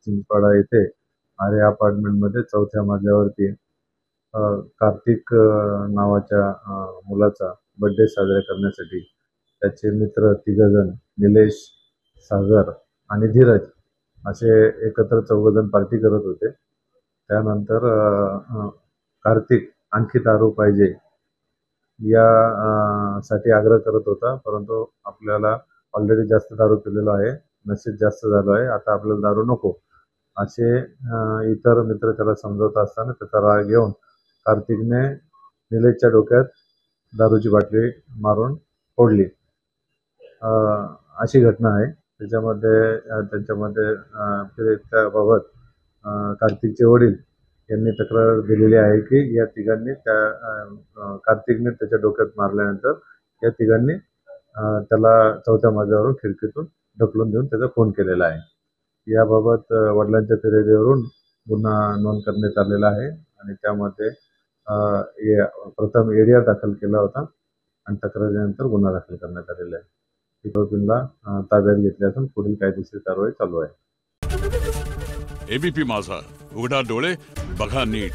चिंचपाडा येथे आर्य अपार्टमेंटमध्ये 4थ्या मजल्यावरती कार्तिक नावाच्या मुलाचा बर्थडे साजरा करण्यासाठी त्याचे मित्र तिघजण निलेश, सागर आणि धीरज असे एकत्र 4 पार्टी करत होते. त्यानंतर कार्तिक आणखी दारू पाहिजे या साठी आग्रह करत होता, परंतु आपल्याला ऑलरेडी जास्त दारू पिलेलो आहे, नशेत जास्त झालो आहे, आता आपल्याला दारू नको असे इतर मित्र त्याला समजवत असताना त्याचा राग घेऊन कार्तिकने निलेशच्या डोक्यात दारूची बाटली मारून फोडली. अशी घटना आहे. त्यांच्यामध्ये त्याबाबत कार्तिकचे वडील यांनी तक्रार दिलेली आहे की या तिघांनी कार्तिकने त्याच्या डोक्यात मारल्यानंतर या तिघांनी त्याला 4थ्या मजल्यावरून खिडकीतून ढकलून देऊन त्याचा खून केलेला आहे. याबाबत वडिलांच्या फिर्यादीवरून गुन्हा नोंद करण्यात आलेला आहे आणि त्यामध्ये प्रथम एडीआर दाखल केला होता आणि तक्रारीनंतर गुन्हा दाखल करण्यात आलेला आहे. आरोपींना ताब्यात घेतले असून पुढील कायदेशीर कारवाई चालू आहे. एबीपी माझा, उघडा डोळे बघा नीट.